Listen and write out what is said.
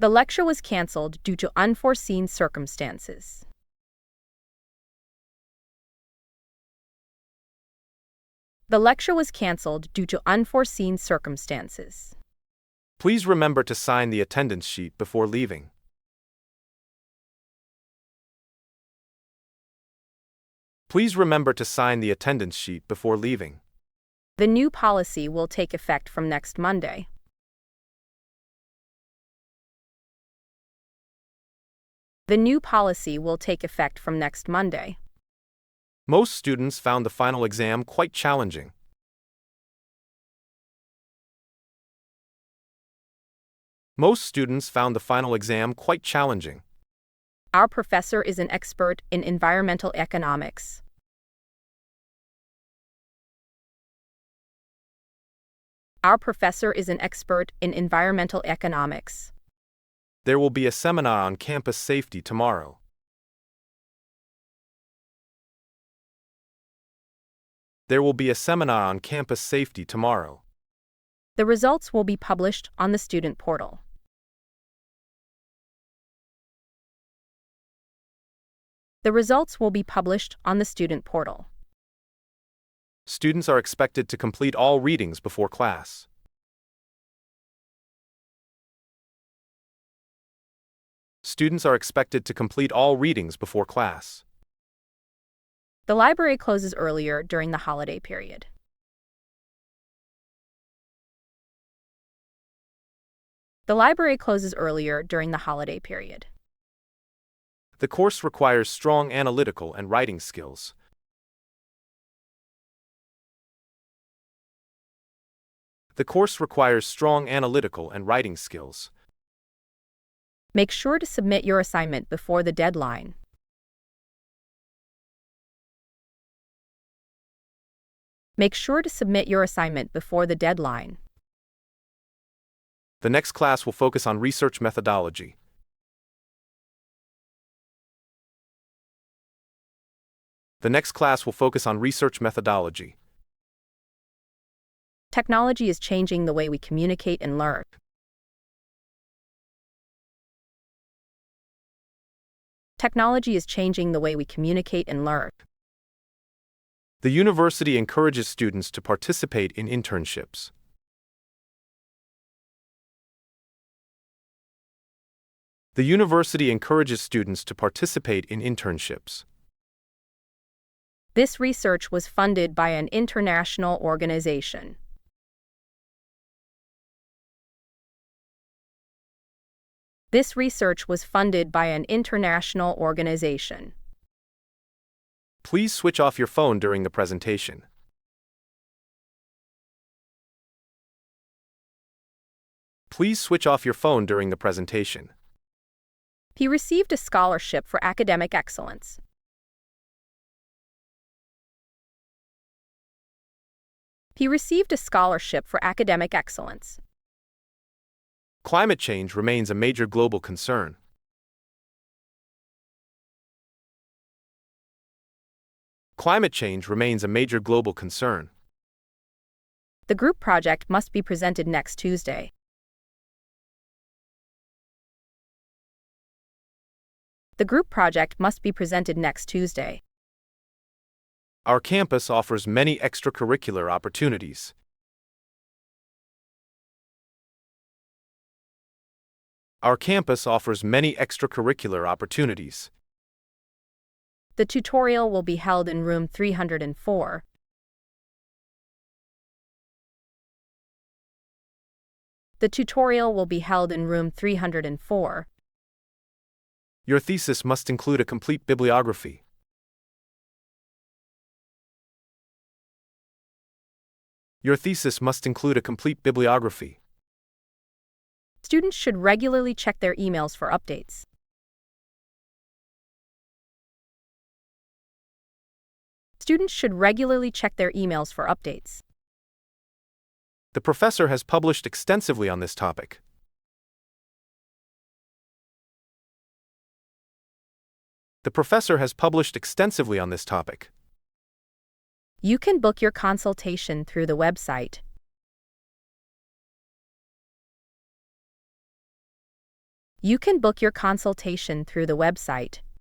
The lecture was canceled due to unforeseen circumstances. The lecture was canceled due to unforeseen circumstances. Please remember to sign the attendance sheet before leaving. Please remember to sign the attendance sheet before leaving. The new policy will take effect from next Monday. The new policy will take effect from next Monday. Most students found the final exam quite challenging. Most students found the final exam quite challenging. Our professor is an expert in environmental economics. Our professor is an expert in environmental economics. There will be a seminar on campus safety tomorrow. There will be a seminar on campus safety tomorrow. The results will be published on the student portal. The results will be published on the student portal. Students are expected to complete all readings before class. Students are expected to complete all readings before class. The library closes earlier during the holiday period. The library closes earlier during the holiday period. The course requires strong analytical and writing skills. The course requires strong analytical and writing skills. Make sure to submit your assignment before the deadline. Make sure to submit your assignment before the deadline. The next class will focus on research methodology. The next class will focus on research methodology. Technology is changing the way we communicate and learn. Technology is changing the way we communicate and learn. The university encourages students to participate in internships. The university encourages students to participate in internships. This research was funded by an international organization. This research was funded by an international organization. Please switch off your phone during the presentation. Please switch off your phone during the presentation. He received a scholarship for academic excellence. He received a scholarship for academic excellence. Climate change remains a major global concern. Climate change remains a major global concern. The group project must be presented next Tuesday. The group project must be presented next Tuesday. Our campus offers many extracurricular opportunities. Our campus offers many extracurricular opportunities. The tutorial will be held in room 304. The tutorial will be held in room 304. Your thesis must include a complete bibliography. Your thesis must include a complete bibliography. Students should regularly check their emails for updates. Students should regularly check their emails for updates. The professor has published extensively on this topic. The professor has published extensively on this topic. You can book your consultation through the website. You can book your consultation through the website